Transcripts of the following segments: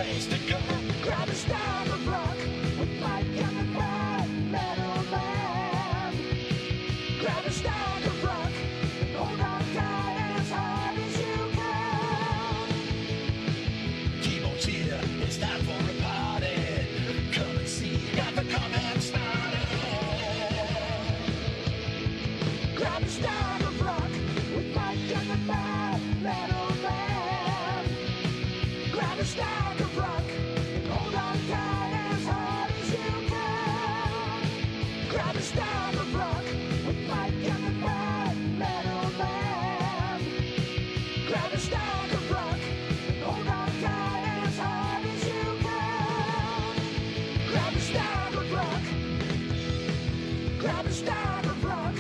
place to go. Grab a stack of rock with Mike and the bad metal man. Grab a stack of rock and hold on tight as hard as you can. Keyboard's here, it's time for a party. Come and see, got the comment started. Grab a stack of rock with Mike and the bad metal man. Grab a stack of rock and hold on tight as hard as you can. Grab a stack of rock with Mike and the bad metal man. Grab a stack of rock and hold on tight as hard as you can. Grab a stack of rock. Grab a stack of rock.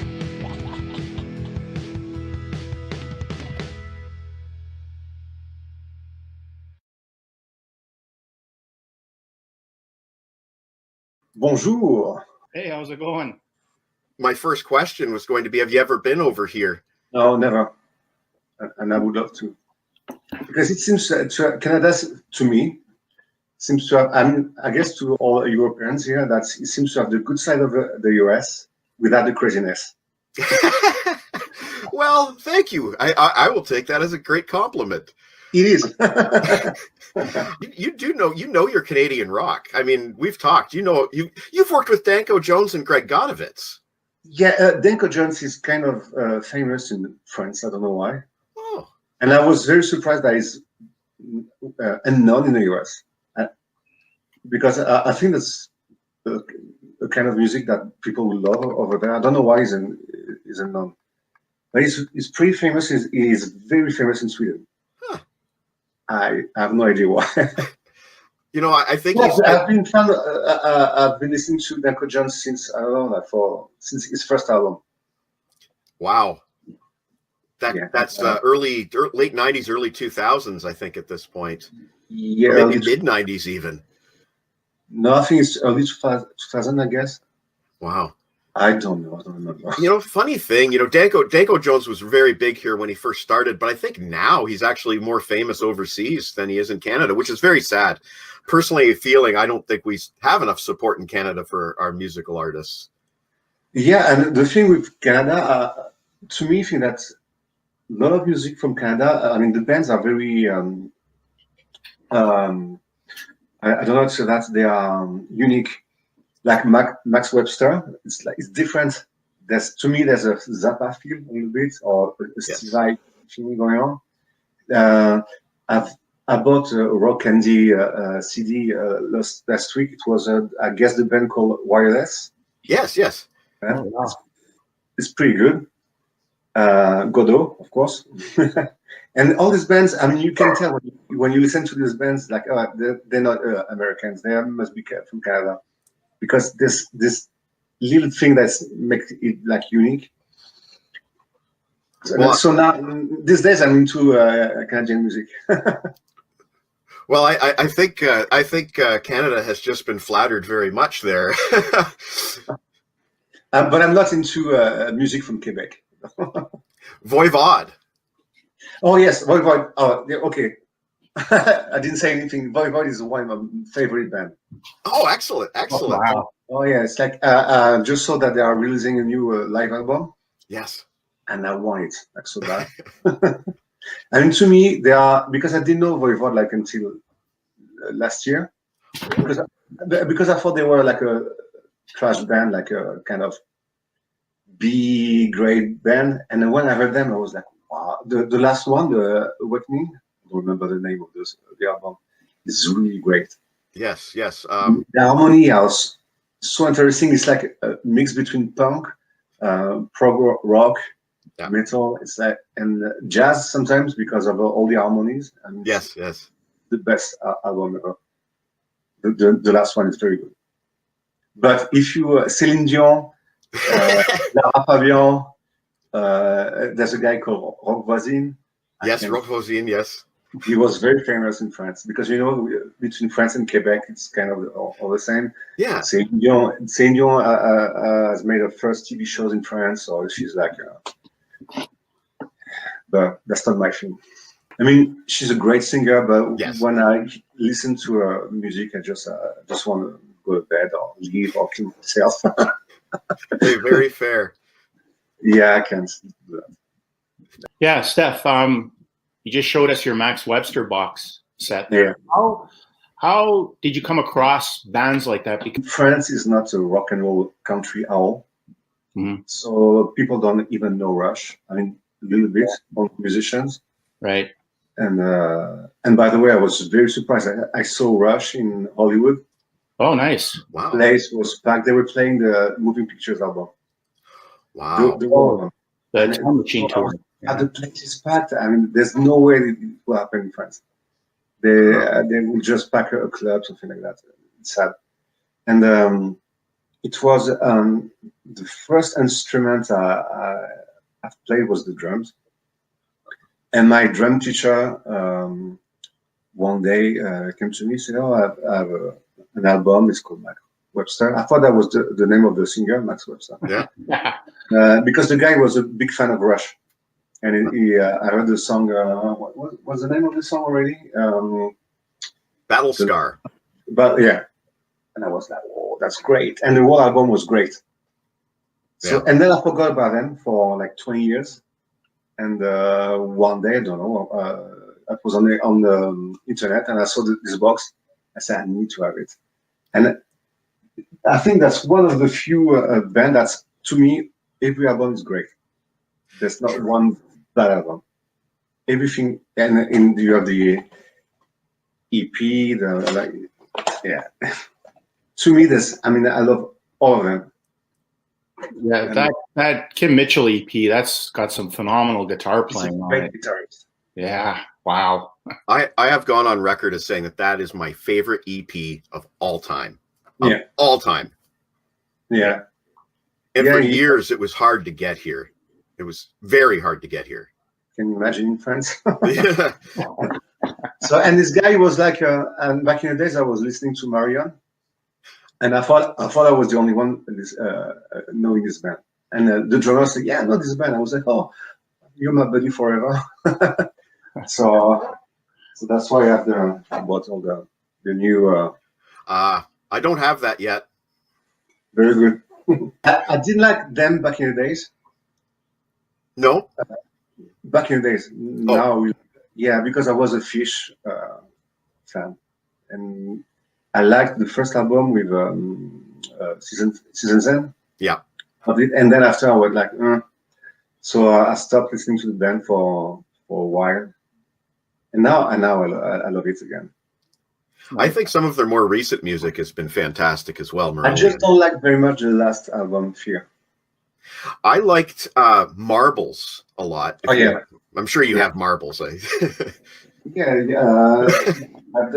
Bonjour. Hey, how's it going? My first question was going to be, have you ever been over here? No, never. And I would love to. Because it seems Canada, to me, seems to have, I guess to all Europeans here, that it seems to have the good side of the US without the craziness. Well, thank you. I will take that as a great compliment. It is. You know your Canadian rock. I mean, we've talked. You've worked with Danko Jones and Greg Gonovitz. Yeah, Danko Jones is kind of famous in France. I don't know why. Oh. And I was very surprised that he's unknown in the US. Because I think that's the kind of music that people will love over there. I don't know why he's unknown. But he's pretty famous. He's very famous in Sweden. Huh. I have no idea why. I think I've been listening to Danko Jones since since his first album. Wow. That's late 90s, early 2000s, I think, at this point. Yeah, or maybe mid 90s even. No, I think it's early 2000, I guess. Wow. I don't know. I don't remember. Funny thing, Danko Jones was very big here when he first started, but I think now he's actually more famous overseas than he is in Canada, which is very sad. Personally, feeling I don't think we have enough support in Canada for our musical artists. Yeah, and the thing with Canada, to me, I think that a lot of music from Canada, I mean, the bands are very, I don't know, so that they are unique. Like Max Webster, it's different. To me, there's a Zappa feel a little bit, or a Steve Vai feeling going on. I bought a Rock Candy CD last week. It was, I guess, the band called Wireless. Yes. Oh, wow. It's pretty good. Godot, of course. And all these bands, I mean, you can tell when you listen to these bands, like, they're not Americans. They must be from Canada. Because this little thing that makes it like unique. So now these days I'm into Canadian music. Well, I think Canada has just been flattered very much there. But I'm not into music from Quebec. VoiVod. Oh yes, VoiVod. Oh, yeah, okay. I didn't say anything. VoiVod is one of my favorite bands. Oh, excellent. Oh, wow. Oh yeah, it's like I just saw that they are releasing a new live album. Yes. And I want it like so bad. And to me, they are, because I didn't know VoiVod like until last year, because I thought they were like a trash band, like a kind of B grade band. And then when I heard them, I was like, wow. The last one, the Awakening, I don't remember the name of the album. It's really great. Yes. The harmony was so interesting. It's like a mix between punk, prog rock, metal. It's like and jazz sometimes because of all the harmonies. And yes. The best album ever. The last one is very good. But if you Celine Dion, Lara Fabian, there's a guy called Roch Voisine. Yes, Roch Voisine. Yes. He was very famous in France because between France and Quebec it's kind of all the same. Yeah. Celine Dion has made her first TV shows in France, so she's like, but that's not my thing. I mean, she's a great singer, but Yes. when I listen to her music, I just want to go to bed or leave or kill myself. Hey, very fair. Yeah, I can't do that. Yeah, Steph, you just showed us your Max Webster box set there. Yeah. How did you come across bands like that? Because France is not a rock and roll country at all. Mhm. So people don't even know Rush. I mean, a little bit on musicians. Right. And by the way, I was very surprised. I saw Rush in Hollywood. Oh, nice. Wow. Place was packed. They were playing the Moving Pictures album. Wow. The whole album. The And Time Machine tour. The place is packed. I mean, there's no way it will happen in France. They will just pack a club, something like that. It's sad. And it was the first instrument I've played was the drums. And my drum teacher one day came to me and said, "Oh, I have an album. It's called Max Webster." I thought that was the name of the singer, Max Webster. Yeah. Because the guy was a big fan of Rush. And I heard the song, what's the name of the song already? Battle Scar. But yeah. And I was like, oh, that's great. And the whole album was great. So, Yeah. and then I forgot about them for like 20 years. And one day, I don't know, I was on the internet and I saw this box. I said, I need to have it. And I think that's one of the few bands that's, to me, every album is great. There's not one bad album. Everything, and you have the EP, yeah. To me, I love all of them. Yeah, that Kim Mitchell EP, that's got some phenomenal guitar playing on it. Guitarist. Yeah, wow. I have gone on record as saying that is my favorite EP of all time. All time. Yeah. And for years, it was hard to get here. It was very hard to get here. Can you imagine in France? Yeah. So, and this guy was like, and back in the days, I was listening to Marillion, and I thought I was the only one knowing this band. And the drummer said, "Yeah, I know this band." I was like, "Oh, you're my buddy forever." so that's why I bought all the new. I don't have that yet. Very good. I didn't like them back in the days. No. Back in the days. Now, yeah, because I was a Fish fan, and I liked the first album with Season Zen. Yeah. And then after I was like, so I stopped listening to the band for a while, and now I love it again. I think some of their more recent music has been fantastic as well, Marillion. I just don't like very much the last album, Fear. I liked Marbles a lot. Oh, yeah. I'm sure you have Marbles. Yeah.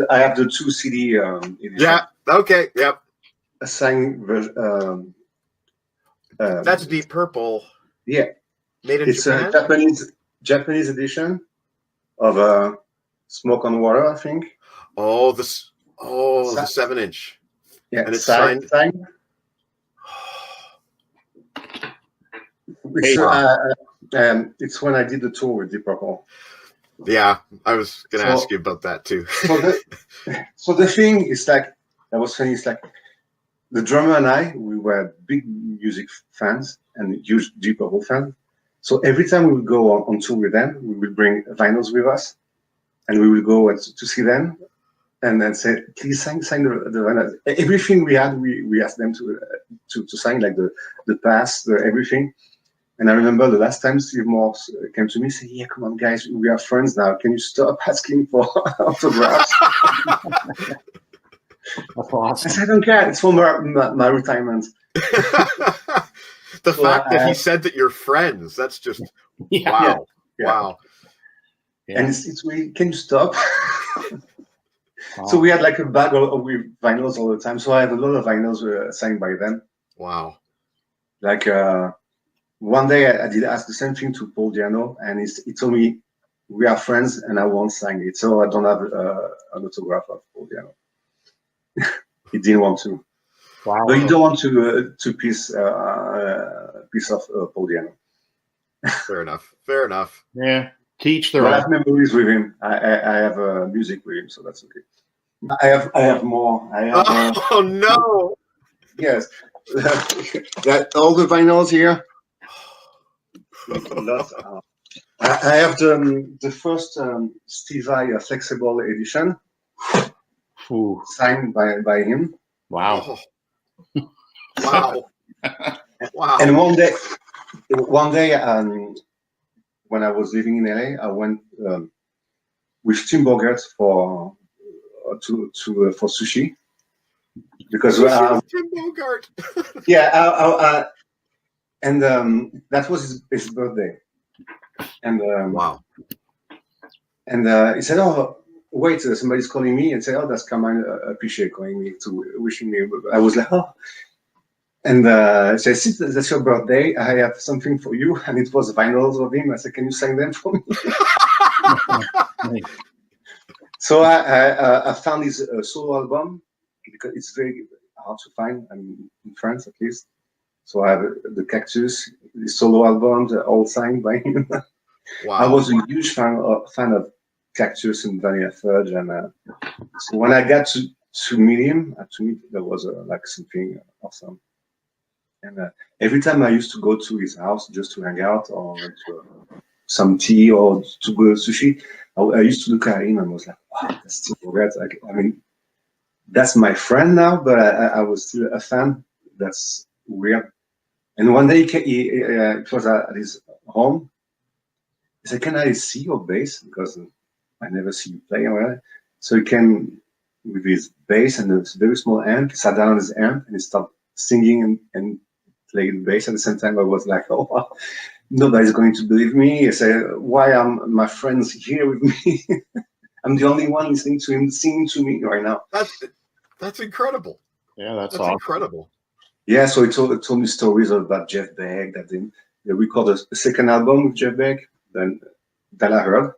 I have the 2 CD edition. Yeah. Okay. Yep. A sang version. That's DeepPurple. Yeah. Made in Japan? a Japanese edition of Smoke on Water, I think. Oh, the 7-inch. Yeah, and it's signed. It's when I did the tour with DeepPurple. Yeah, I was going to ask you about that too. So the thing is like, that was funny. It's like the drummer and we were big music fans and huge DeepPurple fans. So every time we would go on tour with them, we would bring vinyls with us, and we would go to see them, and then say, "Please sign the vinyls." Everything we had, we asked them to sign, like the pass, everything. And I remember the last time Steve Morse came to me and said, "Yeah, come on, guys, we are friends now. Can you stop asking for autographs?" That's awesome. I said, "I don't care. It's for my retirement." The fact that he said that you're friends, that's just, wow. Yeah. Wow. Yeah. And it's can you stop? So we had like a bag with vinyls all the time. So I have a lot of vinyls signed by them. Wow. Like one day I did ask the same thing to Paul Diano, and he told me, "We are friends and I won't sign it." So I don't have an autograph of Paul Diano. He didn't want to. Wow. But you don't want to piss off Paul Diano. Fair enough. Fair enough. Yeah. Teach their But I own. have memories with him. I have music with him, so that's okay. I have more. I have Oh no! yes. Got all the vinyls here. Lots. I have the first Steve Vai flexible edition Ooh, signed by him. wow. Oh, wow! Wow! And one day, when I was living in LA, I went with Tim Bogert for sushi because Sushi with Tim Bogart. yeah, and that was his birthday, and Wow! and he said, "Oh, wait, somebody's calling me," and said, "Oh, that's Carmine. Appreciate calling me to wishing me." I was like, "Oh." And she said, "That's your birthday. I have something for you." And it was vinyls of him. I said, "Can you sign them for me?" So I found his solo album because it's very hard to find, I mean, in France at least. So I have the Cactus, the solo albums, all signed by him. Wow! I was a huge fan of Cactus and Vanilla Fudge, and so when I got to meet him, to me there was like something awesome. And every time I used to go to his house just to hang out or to some tea or to go to sushi, I used to look at him and was like, wow, that's still Bogart. Like, I mean, that's my friend now, but I was still a fan. That's weird. And one day it was at his home. He said, "Can I see your bass? Because I never see you play." So he came with his bass and a very small amp. He sat down on his amp and he started singing and playing bass at the same time. I was like, "Oh, wow. Nobody's going to believe me." I said, "Why are my friends here with me? I'm the only one listening to him singing to me right now." That's incredible. Yeah, that's That's awesome. incredible. Yeah, so he told me stories about Jeff Beck that they recorded a second album with Jeff Beck that I heard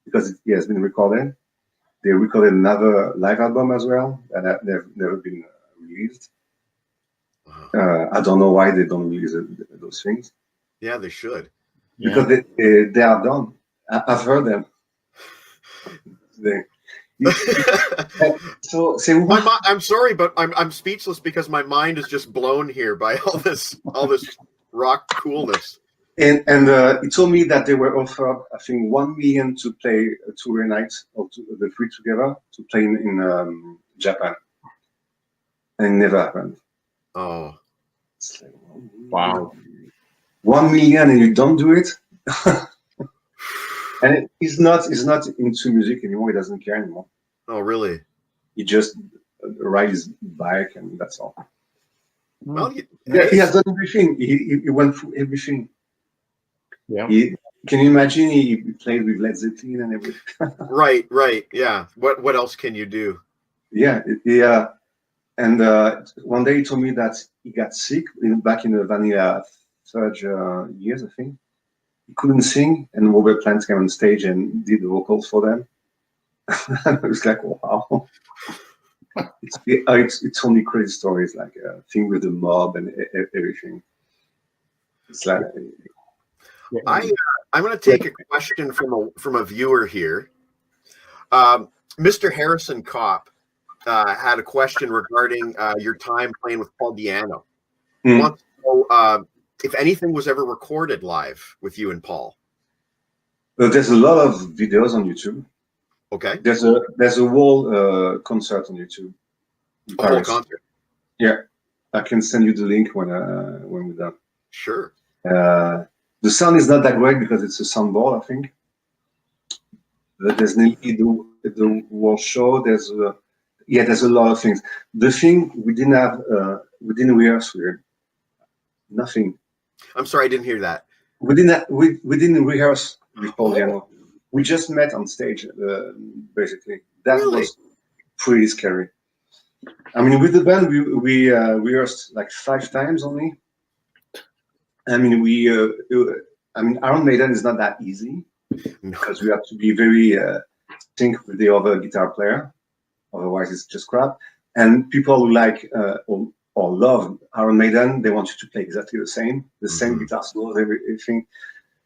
because he has been recorded. They recorded another live album as well that had never been released. Wow. I don't know why they don't release those things Yeah, they should. because they are done. I've heard them. So say what? I'm sorry, but I'm speechless because my mind is just blown here by all this rock coolness. And he told me that they were offered, I think, 1 million to play a tour night or the three together to play in Japan, and it never happened. Oh, It's like, Wow. 1 million and you don't do it. And he's not into music anymore. He doesn't care anymore. oh, really? He just rides his bike and that's all. Well, He has done everything. He went through everything. Yeah. Can you imagine? He played with Led Zeppelin and everything. Right. Yeah. What else can you do? Yeah. And one day he told me that he got sick back in the Vanilla Fudge years, I think. He couldn't sing, and Robert Plant came on stage and did the vocals for them. I was like, wow. It's only crazy stories, like thing with the mob and everything. It's like I'm going to take a question from a viewer here. Mr. Harrison Kopp had a question regarding your time playing with Paul Di'Anno. He wants to know if anything was ever recorded live with you and Paul. there's a lot of videos on YouTube. Okay. There's a whole concert on YouTube. A whole concert. Yeah, I can send you the link when we're done. Sure. The sound is not that great because it's a soundboard, I think. But there's the whole show. There's a lot of things. The thing we didn't rehearse with nothing. I'm sorry, I didn't hear that. We didn't rehearse with Paul Di'Anno. We just met on stage, basically. That was pretty scary. I mean, with the band, we rehearsed like 5 times only. I mean, Iron Maiden is not that easy because we have to be very sync with the other guitar player. Otherwise, it's just crap. And people who like or love Iron Maiden, they want you to play exactly the same guitar solos, everything.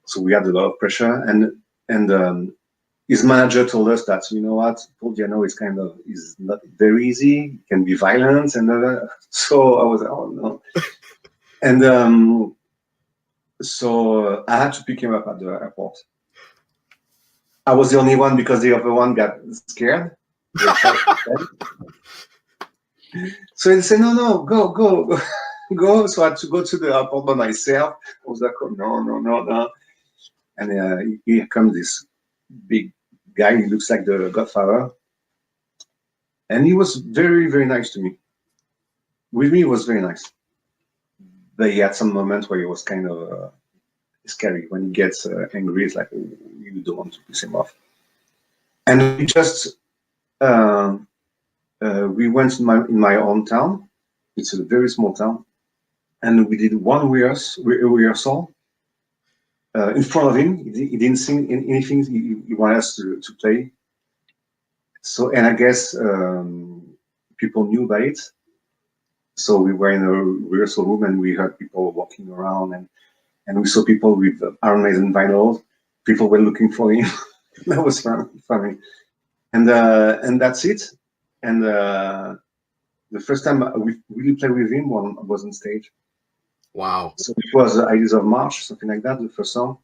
So we had a lot of pressure. And and his manager told us that, you know what, Paul Diano is not very easy, can be violent, and so I was like, oh no. And so I had to pick him up at the airport. I was the only one because the other one got scared. So he said, no, go. So I had to go to the airport by myself. I was like, oh, no. And here comes this big guy. He looks like the Godfather. And he was very, very nice to me. With me, he was very nice. But he had some moments where he was kind of scary. When he gets angry, it's like, oh, you don't want to piss him off. And we just, we went in my hometown. It's a very small town. And we did one rehearsal in front of him. He didn't sing anything he wanted us to play. So, and I guess people knew about it. So we were in a rehearsal room and we heard people walking around and we saw people with Iron Maiden vinyls. People were looking for him. That was funny. And that's it. And the first time we really played with him was on stage. Wow. So it was Ideas of March, something like that, the first song.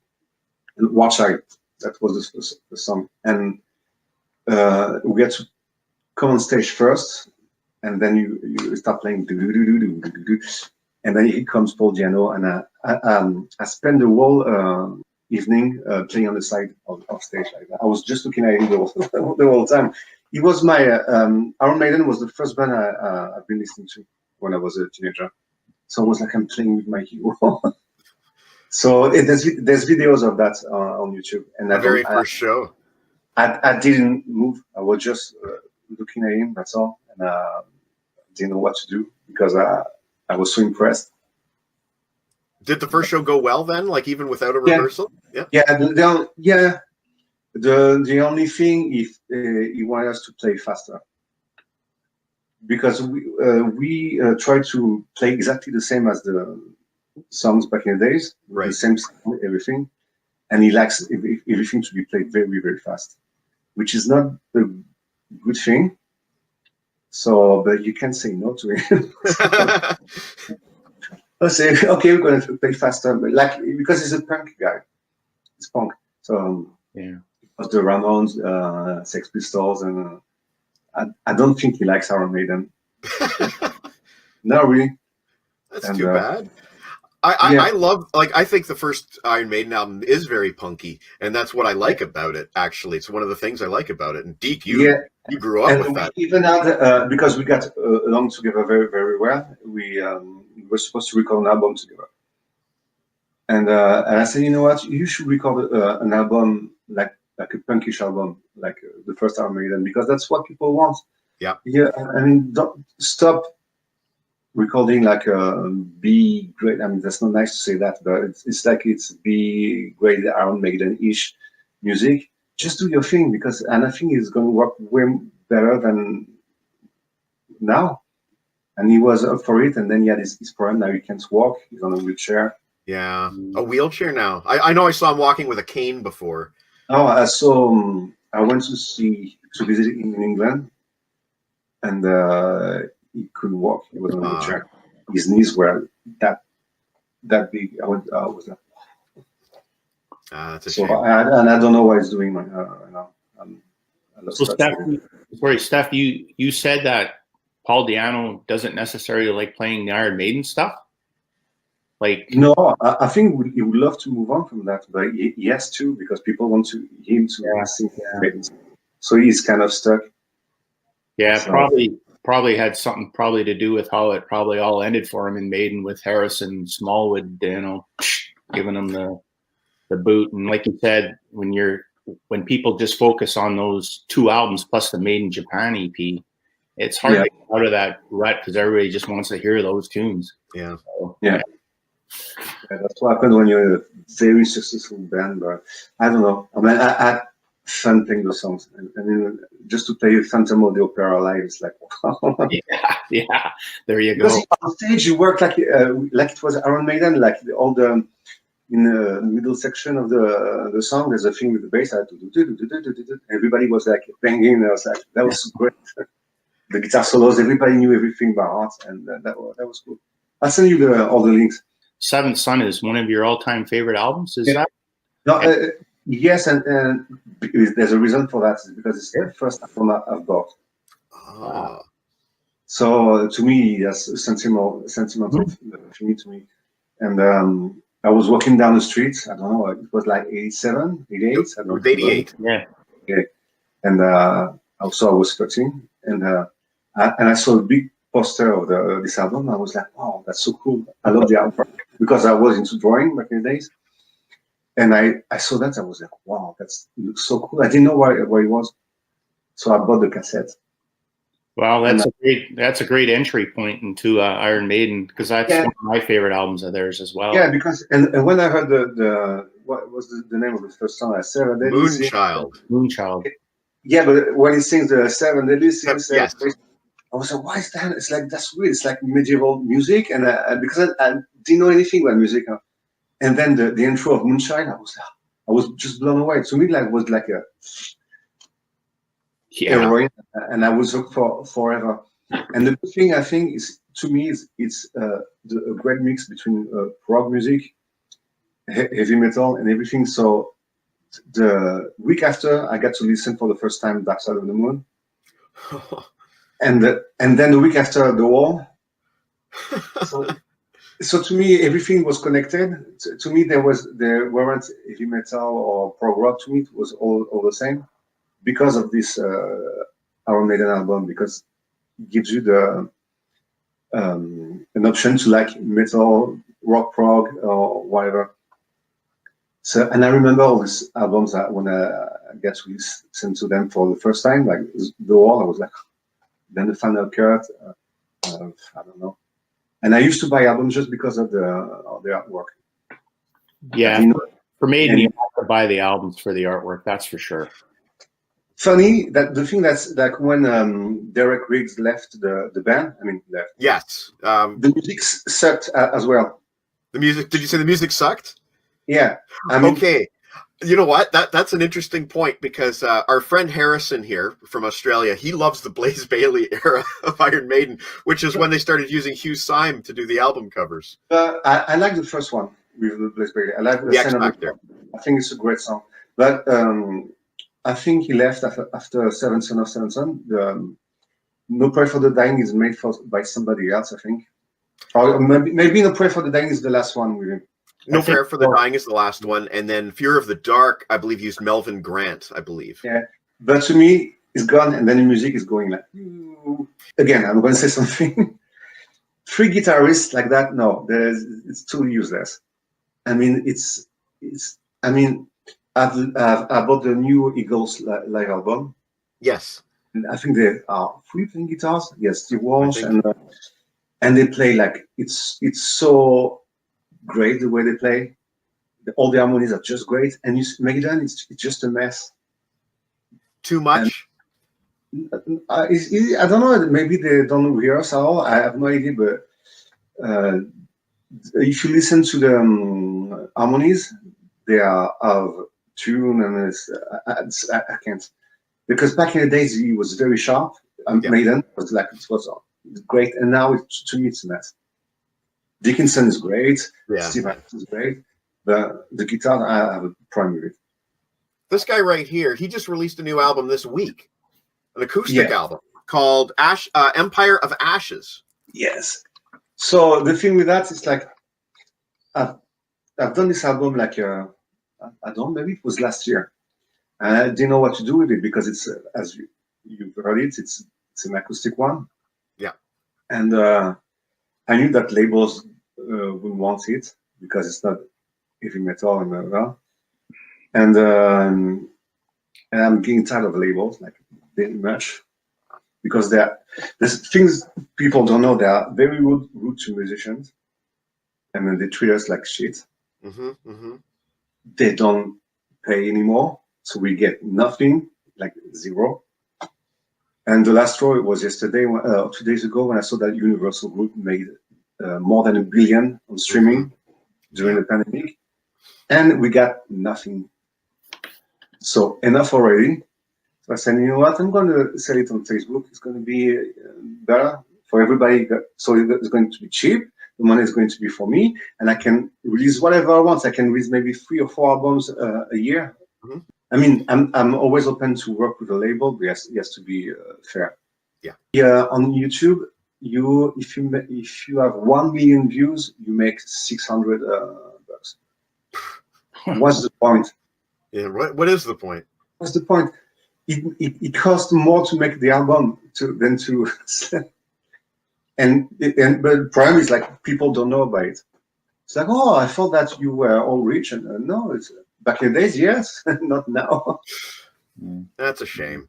And Watch Out, that was the song. And we had to come on stage first, and then you start playing, and then here comes Paul Diano, and I spent the whole evening playing on the side of stage like that. I was just looking at him the whole time. He was my Iron Maiden was the first band I've been listening to when I was a teenager. So I was like, I'm playing with my hero. So there's videos of that on YouTube. And the very first show. I didn't move. I was just looking at him. That's all. And didn't know what to do because I was so impressed. Did the first show go well then? Like even without a rehearsal? Yeah. The only thing he wanted us to play faster. Because we try to play exactly the same as the songs back in the days, right? The same song, everything, and he likes everything to be played very, very fast, which is not a good thing. So, but you can't say no to him. I say, okay, we're going to play faster, but like because he's a punk guy, it's punk. So yeah, it was the Ramones, Sex Pistols, and. I don't think he likes Iron Maiden. No, really. That's too bad. I love, like, I think the first Iron Maiden album is very punky, and that's what I like about it, actually. It's one of the things I like about it. And Deke, you grew up with that. Even had, because we got along together very, very well, we were supposed to record an album together. And I said, you know what, you should record an album like a punkish album, like the first Iron Maiden, because that's what people want. Yeah. I mean, don't stop recording like a B grade. I mean, that's not nice to say that, but it's like it's B grade Iron Maiden-ish music. Just do your thing, because I think it's going to work way better than now. And he was up for it, and then he had his problem. Now he can't walk. He's on a wheelchair. Yeah, a wheelchair now. I know I saw him walking with a cane before. Oh, I went to visit in England, and he couldn't walk. He was on a wheelchair. His knees were that big. I was like, that's a so shame. and I don't know what he's doing right now. So Steph, you said that Paul Diano doesn't necessarily like playing the Iron Maiden stuff. Like, no, I think he would love to move on from that, but he has to, because people want him to sing. So he's kind of stuck. Yeah, so. Probably had something to do with how it probably all ended for him in Maiden, with Harrison Smallwood, giving him the boot. And like you said, when people just focus on those two albums plus the Maiden Japan EP, it's hard to get out of that rut because everybody just wants to hear those tunes. Yeah. So, yeah, that's what happens when you're a very successful band. But I don't know. I mean, I had fun playing those songs. I mean, just to play Phantom of the Opera live, it's like, wow. Yeah. There you go. Because on stage, you work like it was Iron Maiden, like all the in the middle section of the song, there's a thing with the bass. Everybody was like banging. I was like, that was great. The guitar solos, everybody knew everything by heart, and that was cool. I'll send you all the links. Seventh Son is one of your all-time favorite albums. Is that? No, yes, and there's a reason for that. It's because it's the first album I've bought. Oh. So to me, that's sentimental feeling to me. And I was walking down the street. I don't know. It was like 87, 88. I don't know. 88. Yeah. Okay. And also I was 13, and I saw a big poster of this album. I was like, wow, that's so cool. I love the album because I was into drawing back in the days. And I saw that. I was like, wow, it looks so cool. I didn't know where it was. So I bought the cassette. Well, that's a great entry point into Iron Maiden, because that's one of my favorite albums of theirs as well. Yeah, because and when I heard the what was the name of the first song? Seven Deadly Moonchild. Moonchild. Yeah, but when he sings the Seven Deadly Sins, yes. I was like, why is that? It's like, that's weird. It's like medieval music, and because I didn't know anything about music, and then the intro of Moonshine, I was just blown away. To me, was like a heroine, and I was hooked for forever. And the good thing I think is, to me, it's a great mix between rock music, heavy metal, and everything. So the week after, I got to listen for the first time Dark Side of the Moon, and then the week after, The Wall. So to me, everything was connected. To me, there weren't heavy metal or prog rock. To me, it was all the same, because of this Iron Maiden album, because it gives you an option to like metal, rock, prog, or whatever. So, and I remember all these albums that when I get to listen to them for the first time, like The Wall, I was like, then the Final Cut, I don't know. And I used to buy albums just because of the artwork. Yeah, for Maiden, you have to buy the albums for the artwork, that's for sure. Funny that the thing that's like when Derek Riggs left the band. I mean, left. Yes. The music sucked as well. The music? Did you say the music sucked? Yeah. I mean, okay. You know what? That's an interesting point, because our friend Harrison here from Australia, he loves the Blaze Bayley era of Iron Maiden, which is when they started using Hugh Syme to do the album covers. I like the first one with Blaze Bayley. I like the X Factor. I think it's a great song. But I think he left after Seventh Son of Seventh Son. No Prayer for the Dying is made by somebody else, I think. Or maybe No Prayer for the Dying is the last one with him. No Prayer for the Dying is the last one, and then Fear of the Dark, I believe, used Melvin Grant, I believe. Yeah, but to me, it's gone, and then the music is going like, again, I'm going to say something. 3 guitarists like that, no, it's too useless. I mean, I bought the new Eagles live album. Yes. And I think they are 3 playing guitars. Yes, Steve Walsh, and they play like, it's so great the way they play. All the harmonies are just great, and Maiden, it's just a mess. Too much. I don't know. Maybe they don't rehearse at all. I have no idea. But if you listen to the harmonies, they are out of tune, and I can't, because back in the days he was very sharp. Maiden was like, it was great, and now to me it's a mess. Dickinson is great. Yeah. Steve Honde is great. The guitar, I have a problem with it. This guy right here, he just released a new album this week, an acoustic album called Empire of Ashes. Yes. So the thing with that is like, I've done this album like I don't know, maybe it was last year, and I didn't know what to do with it, because it's as you've heard it's an acoustic one. Yeah. And I knew that labels wouldn't want it because it's not heavy metal and I'm getting tired of labels, like very much, because there's things people don't know. They are very rude to musicians, and then they treat us like shit. They don't pay anymore, so we get nothing, like zero. And the last straw, it was yesterday, 2 days ago, when I saw that Universal Group made more than $1 billion on streaming during the pandemic. and we got nothing. So enough already. So I said, you know what? I'm going to sell it on Facebook. It's going to be better for everybody. So it's going to be cheap. The money is going to be for me, and I can release whatever I want. I can release maybe 3 or 4 albums a year. Mm-hmm. I mean, I'm always open to work with a label, but it has to be fair. Yeah. On YouTube, if you have 1 million views, you make $600 bucks. What's the point? Yeah. What is the point? What's the point? It costs more to make the album than to. And but the problem is like people don't know about it. It's like, oh, I thought that you were all rich, and no, it's back in the days, yes, not now. That's a shame.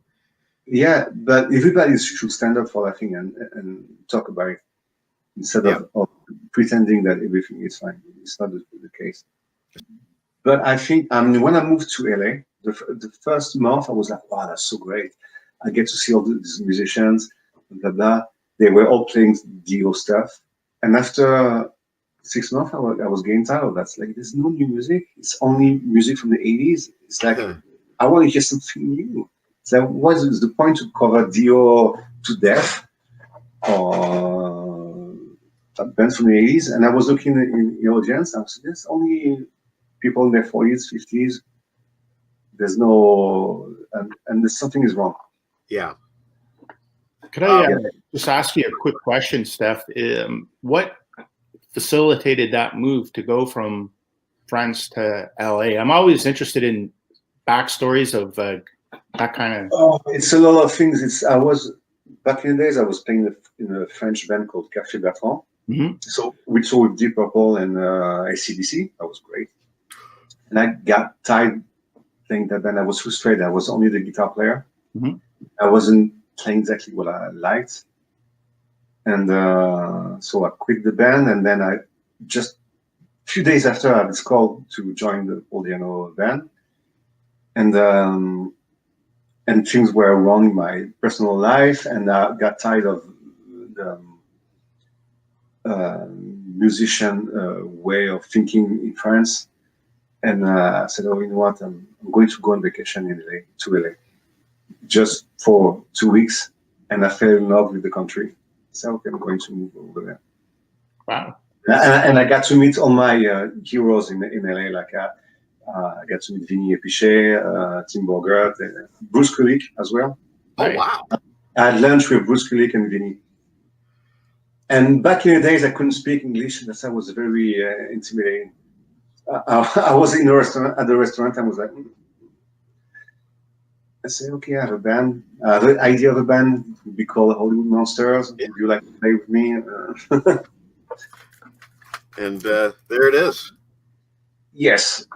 Yeah, but everybody should stand up for that thing and talk about it instead of pretending that everything is fine. It's not the case. But I think when I moved to LA, the first month I was like, wow, that's so great. I get to see all these musicians, blah blah. They were all playing Dio stuff, and after 6 months, I was getting tired of that. It's like, there's no new music. It's only music from the 80s. It's like, I want to hear something new. So what is the point to cover Dio to death or a band from the 80s? And I was looking in the audience, I was like, there's only people in their 40s, 50s. There's no, and there's something is wrong. Yeah. Could I just ask you a quick question, Steph? What facilitated that move to go from France to LA? I'm always interested in backstories of that kind of. Oh, it's a lot of things. I was back in the days. I was playing in a French band called Café Bertrand. Mm-hmm. So we toured with DeepPurple and AC/DC. That was great. And I got tired playing that band. I was frustrated. I was only the guitar player. Mm-hmm. I wasn't playing exactly what I liked. And so I quit the band, and then I just a few days after I was called to join the Audiano band, and things were wrong in my personal life, and I got tired of the musician way of thinking in France, and I said, oh, you know what, I'm going to go on vacation to LA, just for 2 weeks, and I fell in love with the country. So okay, I'm going to move over there. Wow. And I got to meet all my heroes in LA. Like I got to meet Vinny Epichet, Tim Bogert, Bruce Kulick as well. Oh, wow. I had lunch with Bruce Kulick and Vinny. And back in the days, I couldn't speak English. That was very intimidating. I was in a restaurant, at the restaurant, and was like, I said, okay, I have a band. The idea of a band would be called Hollywood Monsters. Yeah. Would you like to play with me? And there it is. Yes.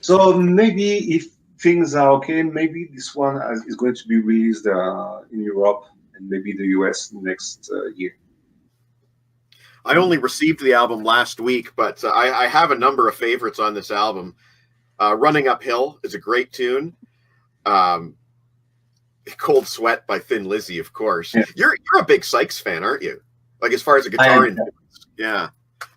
So maybe if things are okay, maybe this one is going to be released in Europe and maybe the US next year. I only received the album last week, but I have a number of favorites on this album. Running Uphill is a great tune. Cold Sweat by Thin Lizzy, of course. Yeah. You're a big Sykes fan, aren't you? Like, as far as a guitar influence. Yeah.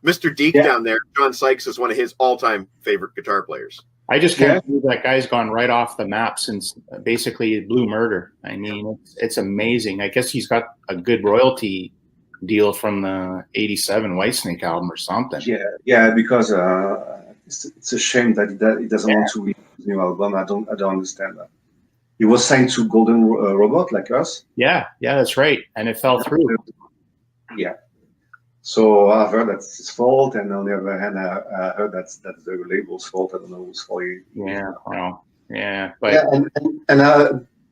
Mr. Deke down there, John Sykes, is one of his all-time favorite guitar players. I just can't believe that guy's gone right off the map since basically Blue Murder. I mean, it's amazing. I guess he's got a good royalty deal from the '87 Whitesnake album or something. Yeah, because it's a shame that he doesn't want to release his new album. I don't understand that. He was signed to Golden Robot like us. Yeah, that's right, and it fell through. Yeah. So I heard that's his fault, and on the other hand, I heard that's the label's fault. I don't know whose fault. Yeah, well, yeah, but and I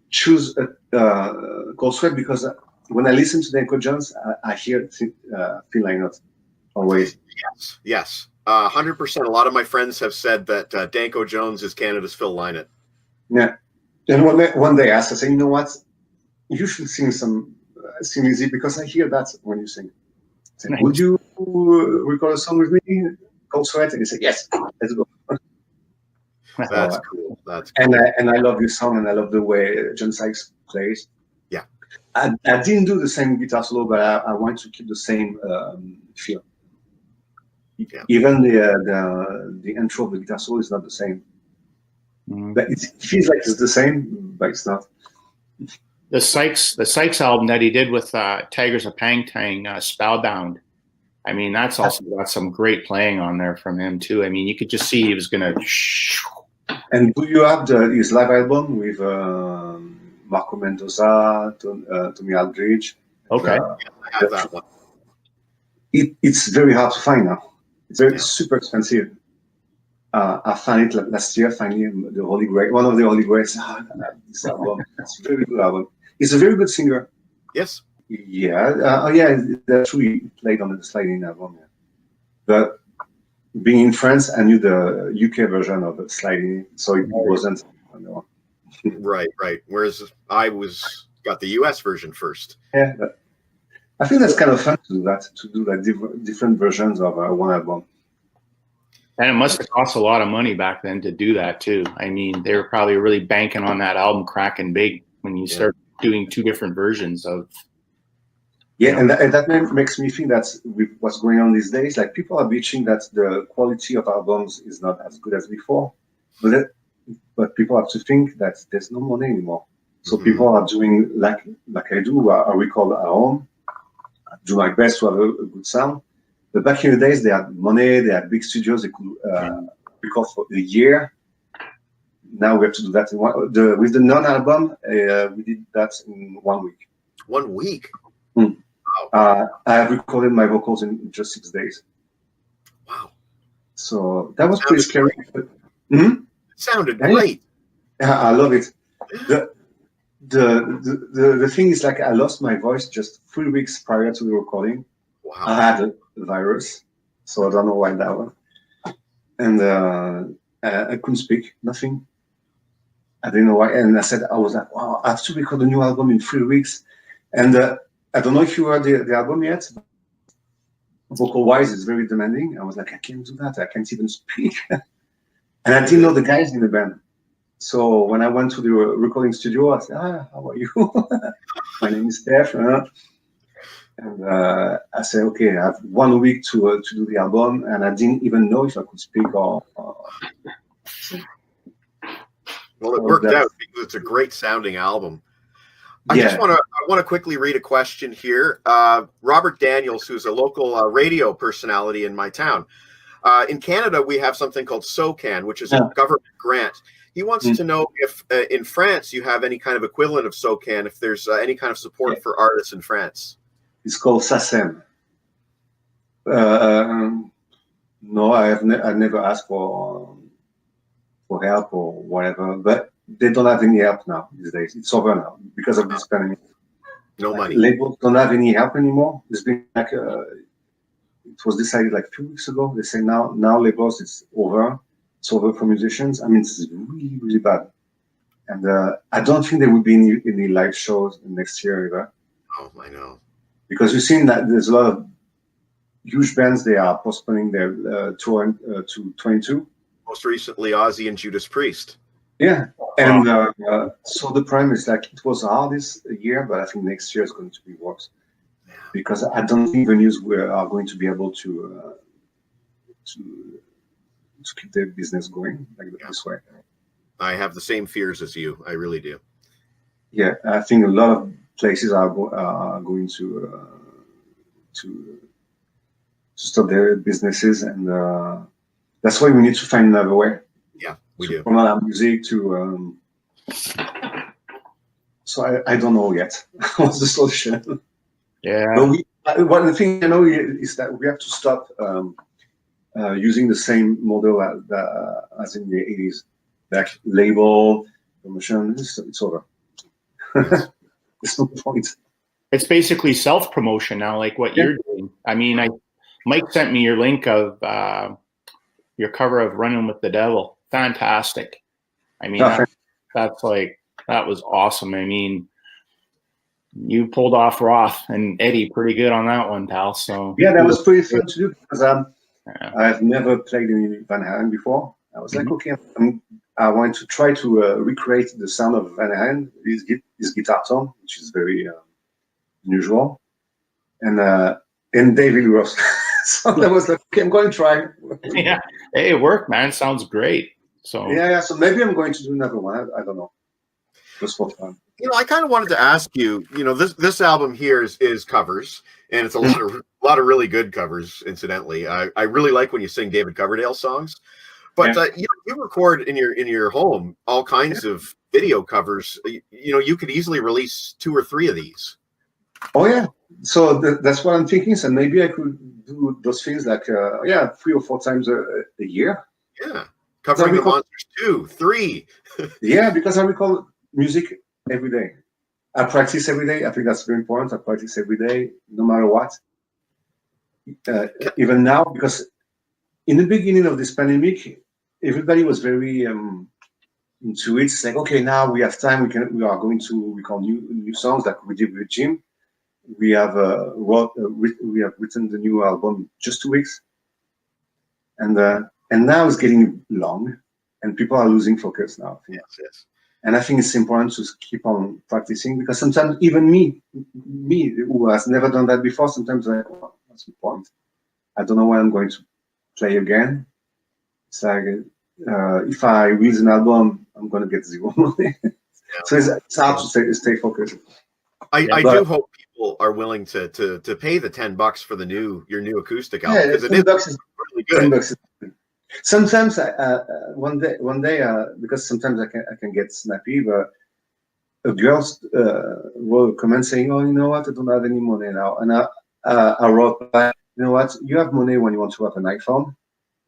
choose Cold Sweat because when I listen to Danko Jones, I hear Feel Like Not always. Yes, 100%. A lot of my friends have said that Danko Jones is Canada's Phil Lynott. Yeah, and one day I asked, I said, you know what, you should sing easy because I hear that when you sing. Said, would you record a song with me, Cold Sweat? And he said, yes, let's go. That's cool. That's cool. And I love this song, and I love the way John Sykes plays. Yeah. I didn't do the same guitar solo, but I want to keep the same feel. Even the intro of the guitar solo is not the same. But it feels like it's the same, but it's not. The Sykes album that he did with Tigers of Pangtang, Spellbound. I mean, that's also got some great playing on there from him too. I mean, you could just see he was gonna. And do you have his live album with Marco Mendoza, Tommy Aldridge? Okay, I have that one. It's very hard to find now. It's super expensive. I found it last year. Finally, the Holy Grail, one of the Holy Grails. This album, it's a very good album. He's a very good singer. Yes. Yeah. That's true. He played on the sliding album. Yeah. But being in France, I knew the UK version of the sliding, so it wasn't. Right. Whereas I got the US version first. Yeah. But I think that's kind of fun to do that, different versions of one album. And it must have cost a lot of money back then to do that too. I mean, they were probably really banking on that album cracking big when you start doing two different versions of. Yeah, and that makes me think that with what's going on these days, like people are bitching that the quality of albums is not as good as before, but people have to think that there's no money anymore. So people are doing like I do. I record at home, I do my best to have a good sound. But back in the days, they had money, they had big studios, they could record for a year. Now we have to do that with the non-album. We did that in 1 week. 1 week? I have recorded my vocals in just 6 days. Wow. So that was pretty scary. It sounded great. Yeah, I love it. The thing is, like, I lost my voice just 3 weeks prior to the recording. Wow. I had a virus, so I don't know why that was. And I couldn't speak, nothing. I didn't know why. And I was like, wow, I have to record a new album in 3 weeks. And I don't know if you heard the album yet. Vocal-wise, it's very demanding. I was like, I can't do that. I can't even speak. And I didn't know the guys in the band. So when I went to the recording studio, I said, how are you? My name is Steph. And I said, okay, I have 1 week to do the album. And I didn't even know if I could speak or Well, it worked out because it's a great sounding album. I want to quickly read a question here. Robert Daniels, who's a local radio personality in my town. In Canada, we have something called SOCAN, which is a government grant. He wants to know if in France you have any kind of equivalent of SOCAN, if there's any kind of support for artists in France. It's called SACEM. No, I never asked for help or whatever, but they don't have any help now these days. It's over now because of this pandemic. No money. Labels don't have any help anymore. It's been like it was decided like 2 weeks ago. They say now labels it's over. It's over for musicians. I mean, it's really, really bad. And I don't think there will be any live shows next year either. Oh, I know. Because you've seen that there's a lot of huge bands, they are postponing their tour to 22. Most recently, Ozzy and Judas Priest. Yeah. And so the problem is, like, it was hard this year, but I think next year is going to be worse. Yeah. Because I don't think venues are going to be able to keep their business going like this way. I have the same fears as you. I really do. Yeah, I think a lot of places are going to stop their businesses, and that's why we need to find another way. Yeah, we do. From our music to. So I don't know yet what's the solution. Yeah. But one the thing I know is that we have to stop using the same model as in the 80s, like label promotion. It's over. There's no point. It's basically self-promotion now, like what you're doing. I mean, Mike sent me your link of your cover of Running with the Devil. Fantastic. I mean, that was awesome. I mean, you pulled off Roth and Eddie pretty good on that one, pal. So yeah, that was pretty fun to do because I've never played in Van Halen before. I was like, okay, I want to try to recreate the sound of Van Halen, his guitar tone, which is very unusual, and David Roth So that was like, okay, I'm going to try. Yeah. Hey, it worked, man. Sounds great. So Yeah. So maybe I'm going to do another one. I don't know. Just for fun. I kind of wanted to ask you. This album here is covers, and it's a lot of really good covers. Incidentally, I really like when you sing David Coverdale songs. But you record in your home all kinds of video covers. You could easily release 2 or 3 of these. Oh yeah. So that's what I'm thinking. So maybe I could do those things like 3 or 4 times a year. Yeah, covering the Monsters 2, 3. Yeah, because I record music every day. I practice every day. I think that's very important. I practice every day, no matter what. Even now, because in the beginning of this pandemic, everybody was very into it. It's like, okay, now we have time. We are going to record new songs like we did with Jim. We have we have written the new album just 2 weeks, and now it's getting long, and people are losing focus now. Yes. And I think it's important to keep on practicing, because sometimes even me who has never done that before, sometimes what's the point? I don't know when I'm going to play again. It's like if I release an album, I'm going to get 0 money. So it's hard to stay focused. I do hope people are willing to pay the $10 for your new acoustic album, because it is really good. $10 is good. Sometimes one day because sometimes I can get snappy, but a girl wrote a comment saying, "Oh, you know what? I don't have any money now," and I wrote back, "You know what? You have money when you want to have an iPhone.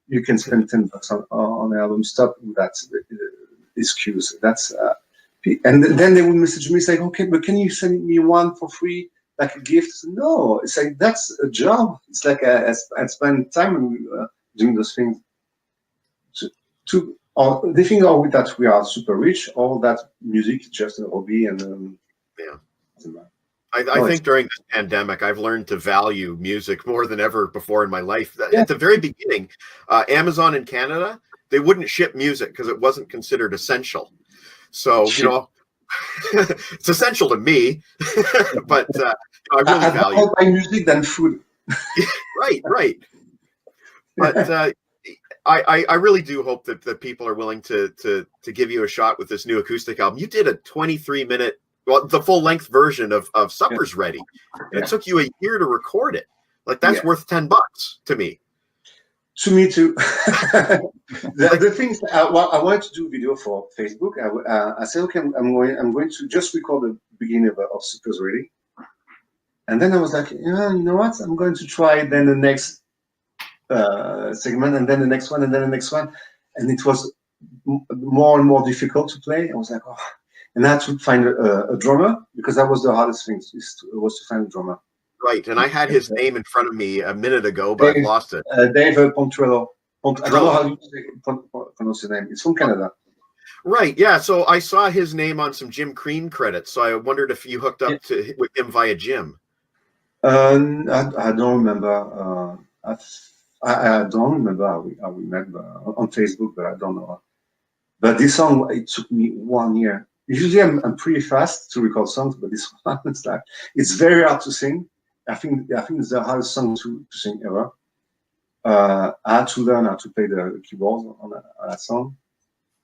You can spend $10 on an album. Stop with that excuse." That's and then they will message me saying, "Okay, but can you send me one for free, like a gift?" No, it's like that's a job. It's like I spend time doing those things. They think that we are super rich, all that music is just a hobby, and I think during this pandemic, I've learned to value music more than ever before in my life. At the very beginning, Amazon in Canada, they wouldn't ship music because it wasn't considered essential. So, it's essential to me, but I really value more by music than food. Right. But I really do hope that people are willing to give you a shot with this new acoustic album. You did a 23-minute, the full length version of Supper's Ready. And it took you a year to record it. Like, that's worth $10 to me. To me too. the things I wanted to do video for Facebook. I said, okay, I'm going to just record the beginning of Supper's Ready. And then I was like, you know what? I'm going to try then the next segment, and then the next one, and then the next one, and it was more and more difficult to play. I was like, oh, and I had to find a drummer, because that was the hardest thing, was to find a drummer. Right, and I had his name in front of me a minute ago, but I've lost it. Dave Pontrello. I don't know how you pronounce his name. It's from Canada. Right, yeah. So I saw his name on some Jim Crean credits, so I wondered if you hooked up with him via Jim. I don't remember. I don't remember how we met on Facebook, but I don't know. But this song, it took me 1 year. Usually I'm pretty fast to record songs, but this one, it's very hard to sing. I think it's the hardest song to sing ever. I had to learn how to play the keyboards on that song,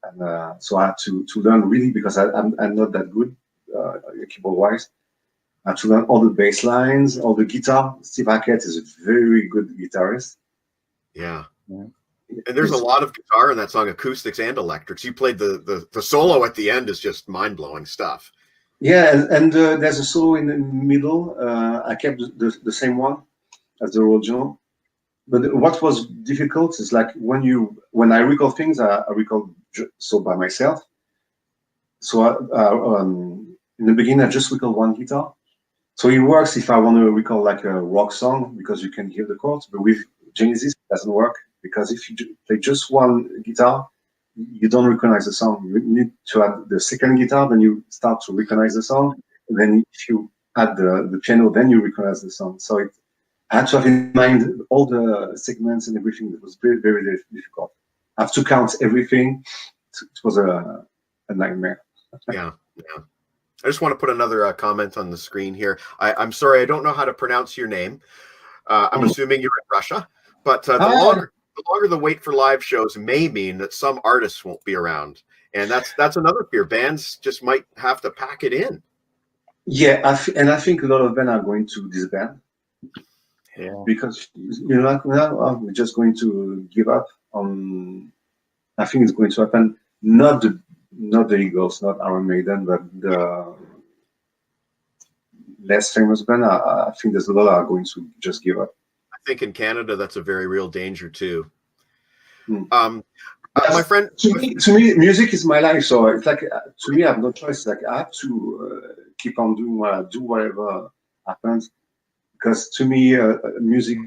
and so I had to learn really, because I'm not that good keyboard-wise. I had to learn all the bass lines, all the guitar. Steve Hackett is a very good guitarist. Yeah. And there's a lot of guitar in that song, acoustics and electrics. You played the solo at the end is just mind-blowing stuff. Yeah, and there's a solo in the middle. I kept the same one as the original. But what was difficult is, like, when I record things, I record so by myself. So in the beginning, I just record one guitar. So it works if I want to record like a rock song, because you can hear the chords. But with Genesis, it doesn't work, because if you play just one guitar, you don't recognize the song. You need to add the second guitar, then you start to recognize the song. And then if you add the piano, then you recognize the song. So I had to have in mind all the segments and everything. That was very, very, very difficult. I have to count everything. It was a nightmare. Yeah. I just want to put another comment on the screen here. I'm sorry, I don't know how to pronounce your name. I'm assuming you're in Russia, but the longer the wait for live shows may mean that some artists won't be around, and that's another fear. Bands just might have to pack it in. Yeah, I think a lot of them are going to disband. Yeah. Because now we're just going to give up on. I think it's going to happen. Not the Eagles, not Iron Maiden, but the less famous band. I think there's a lot are going to just give up. I think in Canada that's a very real danger too. My friend, to me, music is my life. So it's like to me, I have no choice. Like I have to keep on doing what I do, whatever happens. Because to me, music,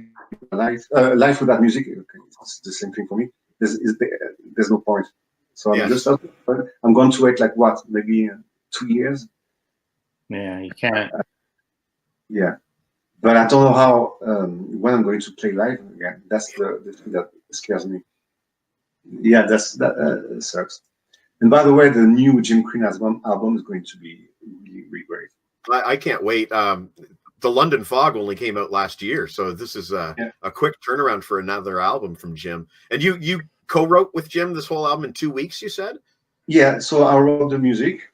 life without music, it's the same thing for me. There's no point. So I'm going to wait like what, maybe 2 years. Yeah, you can't. Yeah, but I don't know how when I'm going to play live again. That's the thing that scares me. Yeah, that sucks. And by the way, the new Jim Crean album is going to be really, really great. I can't wait. The London Fog only came out last year, so this is a quick turnaround for another album from Jim. And you co-wrote with Jim this whole album in 2 weeks, you said? Yeah, so I wrote the music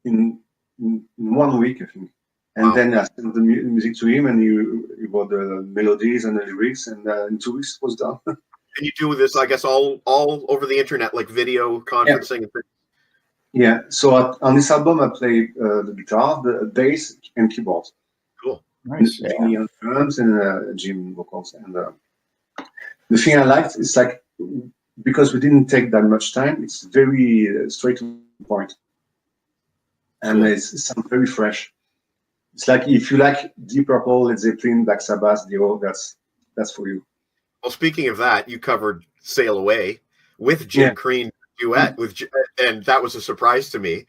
in 1 week, I think. And then I sent the music to him, and he wrote the melodies and the lyrics, and in 2 weeks it was done. And you do this, I guess, all over the internet, like video conferencing and things? Yeah, so on this album I play the guitar, the bass, and keyboard. Cool. Nice. Jimmy on drums and Jim vocals. And the thing I liked is like, because we didn't take that much time, it's very straight to the point. And it sounds very fresh. It's like if you like DeepPurple, Led Zeppelin, Black Sabbath, that's for you. Well, speaking of that, you covered Sail Away with Jim Crean duet, and that was a surprise to me.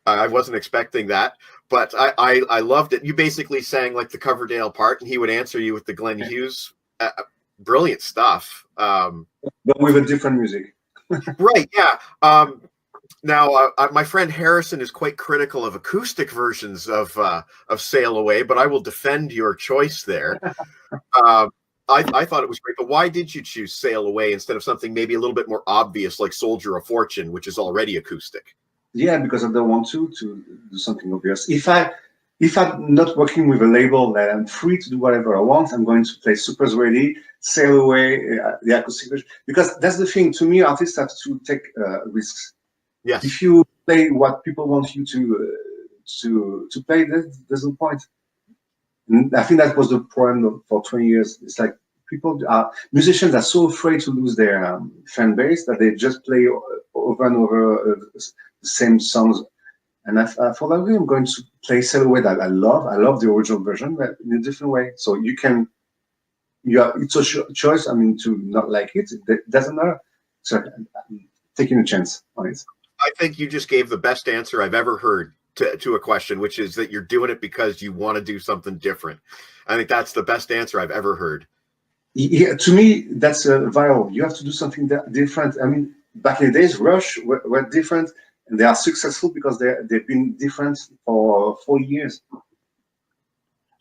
I wasn't expecting that, but I loved it. You basically sang like the Coverdale part, and he would answer you with the Glenn Hughes. Brilliant stuff. But with a different music. Right, yeah. Now, my friend Harrison is quite critical of acoustic versions of Sail Away, but I will defend your choice there. I thought it was great, but why did you choose Sail Away instead of something maybe a little bit more obvious like Soldier of Fortune, which is already acoustic? Yeah, because I don't want to do something obvious. If I'm not working with a label that I'm free to do whatever I want, I'm going to play Super's Ready, Sail Away, the acoustic version. Because that's the thing, to me, artists have to take risks. Yes. If you play what people want you to play, there's no point. And I think that was the problem for 20 years. It's like musicians are so afraid to lose their fan base that they just play over and over the same songs. And I thought, okay, I'm going to play Sail Away that I love. I love the original version, but in a different way. So it's a choice. I mean, to not like it doesn't matter. So I'm taking a chance on it. I think you just gave the best answer I've ever heard to a question, which is that you're doing it because you want to do something different. I think that's the best answer I've ever heard. Yeah, to me, that's viral. You have to do something different. I mean, back in the days, Rush were different, and they are successful because they've been different for 4 years.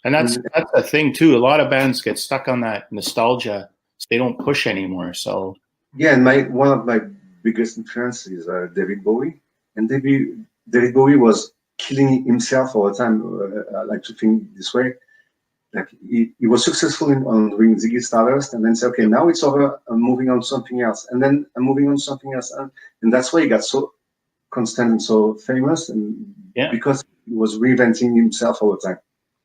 And that's the thing too. A lot of bands get stuck on that nostalgia. So they don't push anymore. So yeah, and one of my biggest influences is David Bowie, and David Bowie was killing himself all the time. I like to think this way. Like he was successful on doing Ziggy Stardust, and then say, okay, now it's over. I'm moving on to something else, and then I'm moving on to something else, and that's why he got so constant and so famous, and because he was reinventing himself all the time.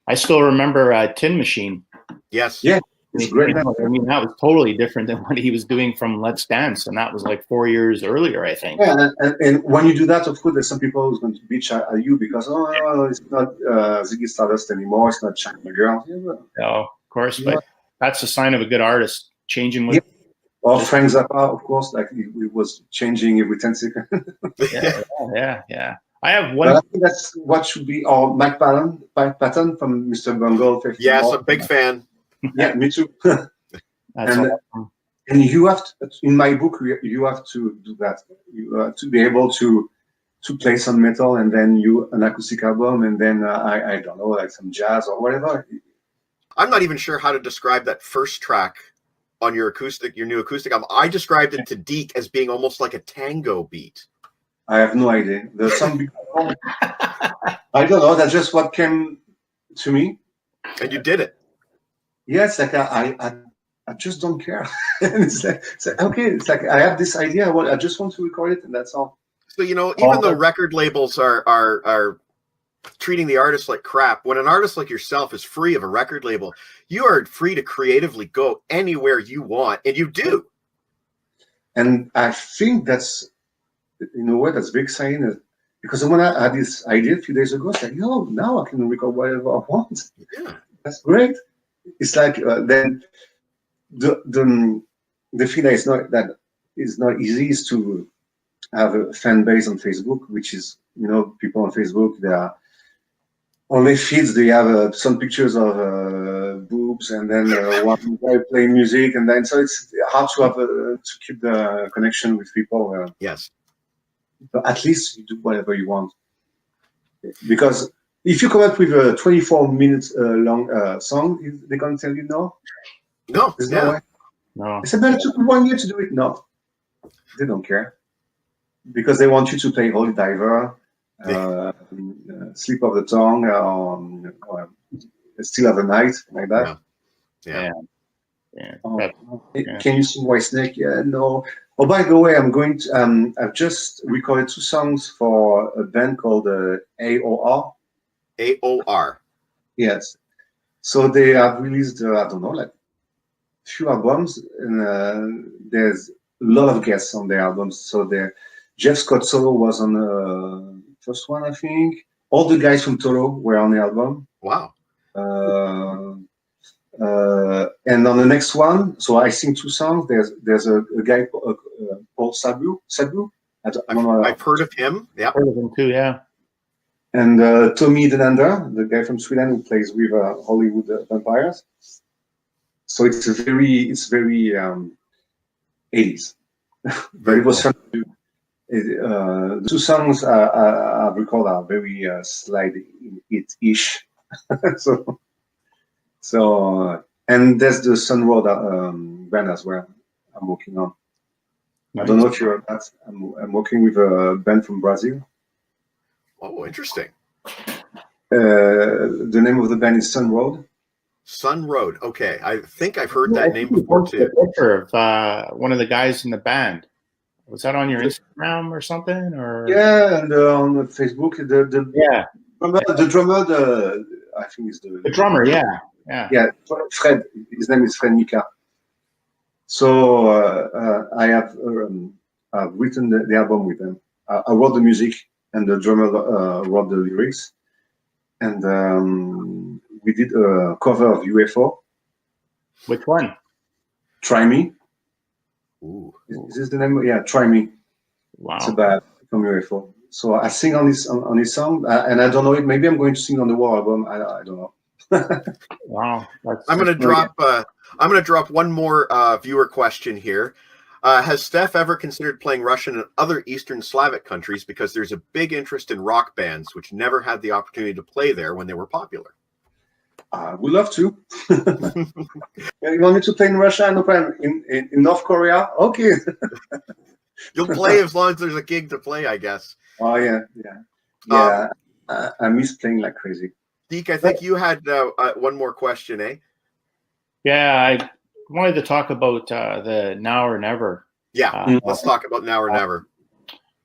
I still remember Tin Machine. Yes. Yeah. It's great. I mean, that was totally different than what he was doing from Let's Dance, and that was like 4 years earlier, I think. Yeah, and when you do that, of course, there's some people who's going to bitch at you because it's not Ziggy Stardust anymore, it's not China Girl. Yeah, no, of course, but that's a sign of a good artist changing with. Or Frank Zappa, of course, like he was changing every 10 seconds. yeah. I have one. But I think that's what should be our Mike Patton from Mr. Bungle. Yes, a big fan. Yeah, me too. That's awesome. And you have to, in my book, you have to do that. You have to be able to play some metal and then an acoustic album and then I don't know, like some jazz or whatever. I'm not even sure how to describe that first track on your new acoustic album. I described it to Deke as being almost like a tango beat. I have no idea. There's some I don't know. That's just what came to me. And you did it. Yeah, it's like I just don't care. And it's like okay, it's like I have this idea. I just want to record it, and that's all. So even though record labels are treating the artist like crap, when an artist like yourself is free of a record label, you are free to creatively go anywhere you want, and you do. And I think that's, in a way, that's very exciting. Because when I had this idea a few days ago, it's like, now I can record whatever I want. Yeah, that's great. It's like then the thing that is not easy is to have a fan base on Facebook, which is, people on Facebook, they are only feeds. They have some pictures of boobs, and then one guy playing music, and then so it's hard to have to keep the connection with people. Yes. But at least you do whatever you want. Because if you come up with a 24 minutes long song, they're going to tell you no? No. There's no way. No. It's about it took 1 year to do it. No. They don't care. Because they want you to play Holy Diver, Slip of the Tongue, or Still of the Night, like that. Yeah. Can you sing White Snake? Yeah, no. Oh, by the way, I'm going to. I've just recorded 2 songs for a band called AOR. AOR. Yes. So they have released, I don't know, like a few albums, and there's a lot of guests on their albums. So Jeff Scott Solo was on the first one, I think. All the guys from Toro were on the album. Wow. And on the next one, so I sing 2 songs. There's a guy Paul Sabu. I've heard of him. Yeah, heard of him too. Yeah. And Tommy Denander, the guy from Sweden who plays with Hollywood Vampires. So it's very 80s. But it was fun to do. The 2 songs I've recorded are very slide it-ish. So and there's the Sun Road band as well. I'm working on. Nice. I don't know if you heard that. I'm working with a band from Brazil. Oh, interesting. The name of the band is Sun Road. Sun Road. Okay, I think I've heard that name before too. A picture of one of the guys in the band. Was that on your Instagram or something? Or yeah, and on Facebook, the drummer, I think is the drummer. Yeah, Fred. His name is Fred Nika. So I have written the album with them. I wrote the music, and the drummer wrote the lyrics, and we did a cover of UFO. Which one? Try Me. Ooh. Is this the name? Yeah, Try Me. Wow. It's about from UFO. So I sing on this song, and I don't know it. Maybe I'm going to sing on the War album. I don't know. Wow. I'm going to drop one more viewer question here. Has Steph ever considered playing Russian in other Eastern Slavic countries, because there's a big interest in rock bands which never had the opportunity to play there when they were popular? We'd love to. You want me to play in Russia? No problem. In North Korea? Okay. You'll play as long as there's a gig to play, I guess. Oh, yeah. I miss playing like crazy. Deke, I think you had one more question, eh? Yeah, I wanted to talk about the Now or Never. Yeah, let's talk about Now or Never.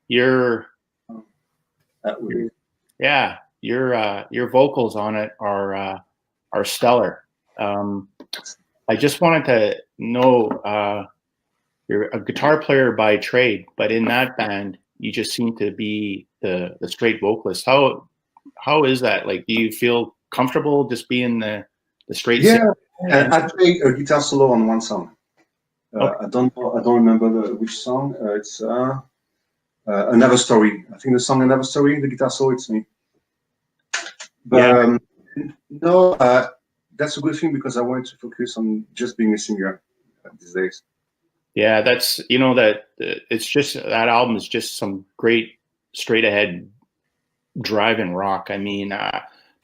Your vocals on it are stellar. I just wanted to know, you're a guitar player by trade, but in that band, you just seem to be the straight vocalist. How is that? Like, do you feel comfortable just being the straight singer? And I play a guitar solo on one song. I don't remember which song. It's Another Story. I think the song Another Story, the guitar solo, it's me. But no, that's a good thing, because I wanted to focus on just being a singer these days. Yeah, that's, that it's just, that album is just some great straight ahead driving rock. I mean,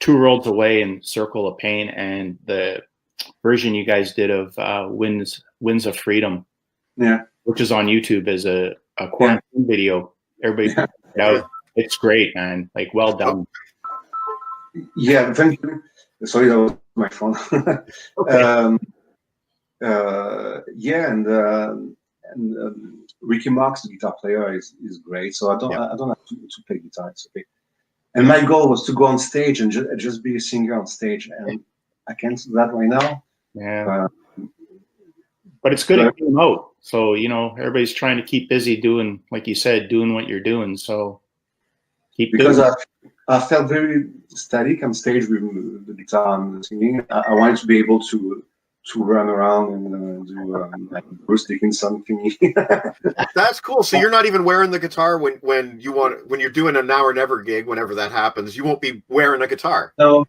2 Worlds Away and Circle of Pain, and the version you guys did of Winds of Freedom. Yeah. Which is on YouTube as a quarantine video. Everybody check it out. It's great, man. Like, well done. Yeah, thank you. Sorry, that was my phone. Okay. Yeah, and Ricky Marks, the guitar player, is great. So I don't have to play guitar. It's okay. And my goal was to go on stage and just be a singer on stage, and I can't do that right now. Yeah. But it's good it came out. So, you know, everybody's trying to keep busy doing, like you said, doing what you're doing. So keep because doing I felt very static on stage with the guitar and singing. I wanted to be able to run around and do like Bruce Dickinson thingy. That's cool. So you're not even wearing the guitar when you're doing a Now or Never gig. Whenever that happens, you won't be wearing a guitar. No,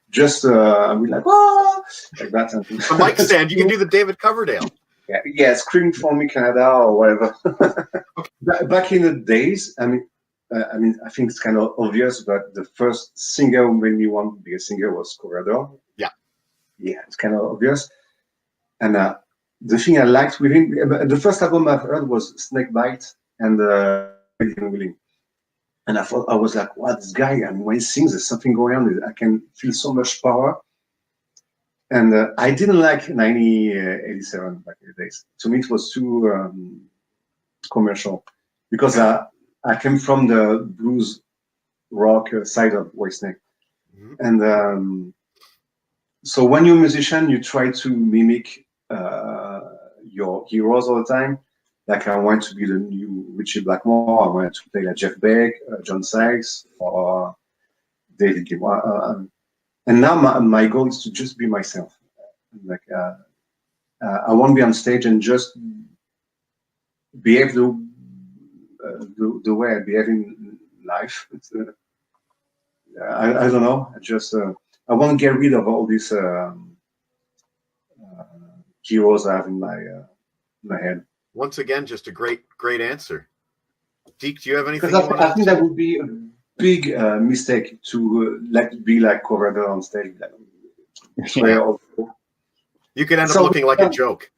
just I'll be like, oh, like that. The mic stand. You can do the David Coverdale. Yeah, screaming for me, Canada, or whatever. Back in the days, I mean, I think it's kind of obvious, but the first singer who made me want to be a singer was Corredor. Yeah, it's kind of obvious. And the thing I liked with him, the first album I've heard was Snakebite and Willing. And I thought, I was like, wow, this guy, I mean, when he sings, there's something going on. I can feel so much power. And I didn't like 1987 back in the days. To me, it was too commercial because I came from the blues rock side of Whitesnake. And so when you're a musician, you try to mimic your heroes all the time. Like I want to be the new Richie Blackmore. I wanted to play like Jeff Beck, John Sykes, or David Gilmour. And now my goal is to just be myself. Like I want to be on stage and just behave the way I behave in life. I don't know. I want to get rid of all these heroes I have in my head. Once again, just a great answer. Deke, do you have anything? Because I think that would be a big mistake to be like Corredor on stage. You could end up looking like a joke.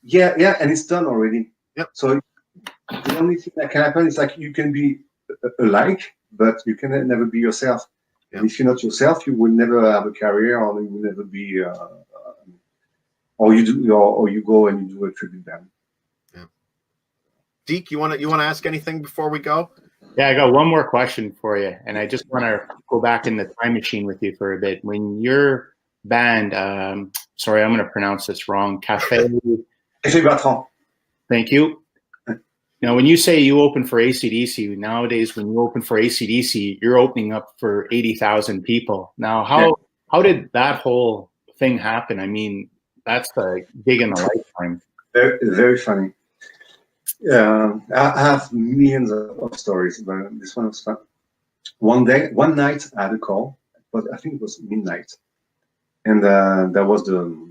Yeah, and it's done already. Yep. So the only thing that can happen is like you can be alike, but you can never be yourself. Yep. And if you're not yourself, you will never have a career, or you will never be, or you go and you do a tribute band. Yeah. Deke, you want to ask anything before we go? Yeah, I got one more question for you, and I just want to go back in the time machine with you for a bit. When your band, sorry, I'm going to pronounce this wrong, Café Bertrand. Thank you. Now, when you say you open for AC/DC, nowadays when you open for AC/DC, you're opening up for 80,000 people. Now, how did that whole thing happen? I mean, that's a gig in a lifetime. Very, very funny. I have millions of stories, but this one was fun. One night, I had a call, but I think it was midnight, and that was the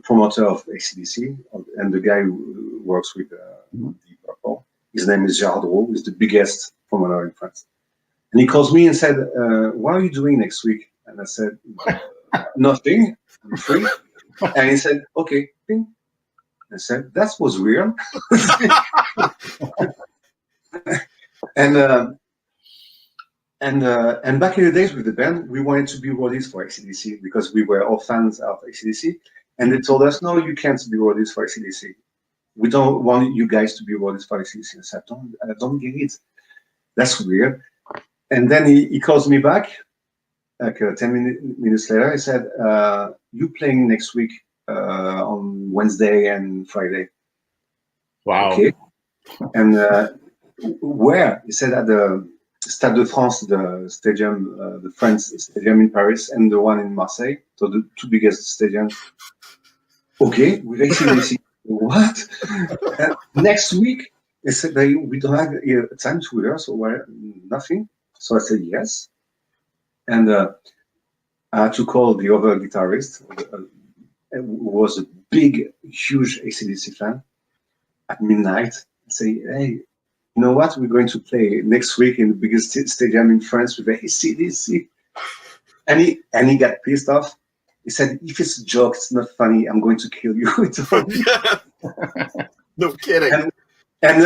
promoter of AC/DC and the guy who works with DeepPurple. His name is Roch. He's the biggest promoter in France. And he calls me and said, "What are you doing next week?" And I said, "Nothing. I'm free." And he said, "Okay." I said, "That was weird." And back in the days with the band, we wanted to be roadies for AC/DC because we were all fans of AC/DC. And they told us, "No, you can't be roadies for AC/DC. We don't want you guys to be roadies for AC/DC." I said, I don't get it. That's weird. And then he calls me back, like 10 minutes later. He said, "You playing next week on Wednesday and Friday." Wow. Okay. And where? He said at the Stade de France, the stadium, the French stadium in Paris, and the one in Marseille. So the two biggest stadiums. Okay, with AC/DC. What? Next week, they said we don't have time to rehearse or nothing. So I said yes. And I had to call the other guitarist, who was a big, huge AC/DC fan, at midnight. And say, "Hey, you know what? We're going to play next week in the biggest stadium in France with AC/DC." And he got pissed off. He said, if it's a joke, it's not funny, I'm going to kill you. No kidding. And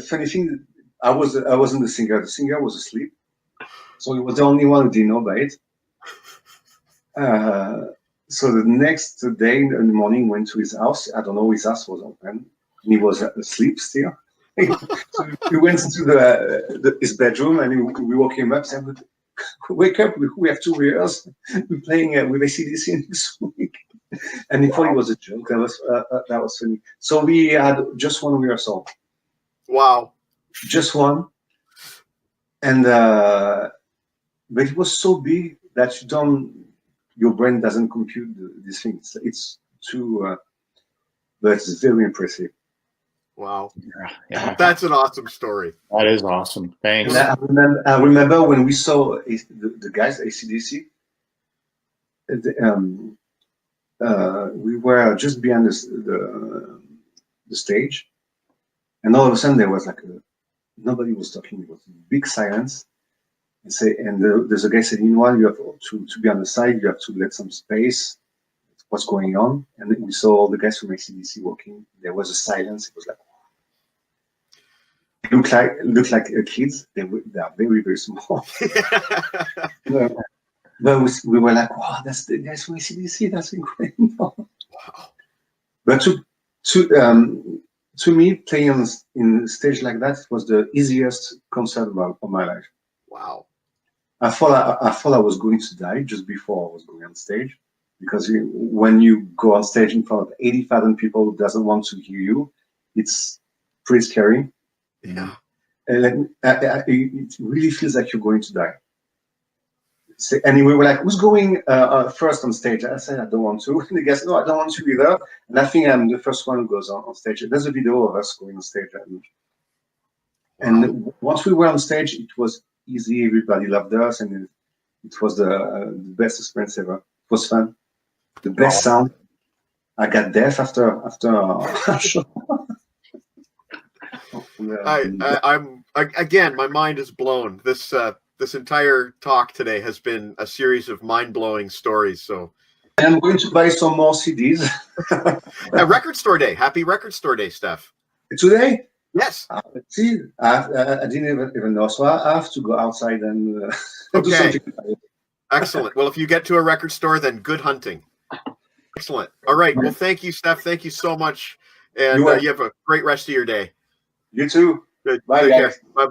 funny thing, I wasn't the singer. The singer was asleep, so he was the only one who didn't know about it. So the next day in the morning, went to his house. I don't know, his house was open, and he was asleep still. So we went into his bedroom, and we woke him up. Said, "Wake up! We have 2 years. We're playing with AC/DC this week." And he thought it was a joke. That was funny. So we had just one rehearsal. Wow. Just one. And but it was so big that your brain doesn't compute these things. It's too, but it's very impressive. Wow. Yeah. That's an awesome story. That is awesome. Thanks. And I remember when we saw the guys, AC/DC, we were just behind the stage, and all of a sudden there was like nobody was talking. It was big silence. And there's a guy saying, you have to be on the side. You have to let some space. What's going on? And then we saw all the guys from AC/DC walking. There was a silence. It was like, look like kids. They are very, very small. But we were like, wow, that's the guys from AC/DC. That's incredible. Wow. But to me, playing in stage like that was the easiest concert of my life. Wow. I thought I was going to die just before I was going on stage, because when you go on stage in front of 80,000 people who doesn't want to hear you, it's pretty scary. Yeah. And it really feels like you're going to die. So, and we were like, who's going first on stage? I said, I don't want to. And the guys, no, I don't want to either. And I think I'm the first one who goes on stage. There's a video of us going on stage. And once we were on stage, it was easy. Everybody loved us. And it was the best experience ever. It was fun. The best sound. I got deaf after a show. I'm again, my mind is blown. This entire talk today has been a series of mind-blowing stories. So I'm going to buy some more CDs. A record store day. Happy record store day, Steph. Today? Yes. See, I didn't even know. So I have to go outside and do something. Excellent. Well, if you get to a record store, then good hunting. Excellent. All right. Well, thank you, Steph. Thank you so much. And you have a great rest of your day. You too. Good. Bye, Take guys. care. Bye-bye.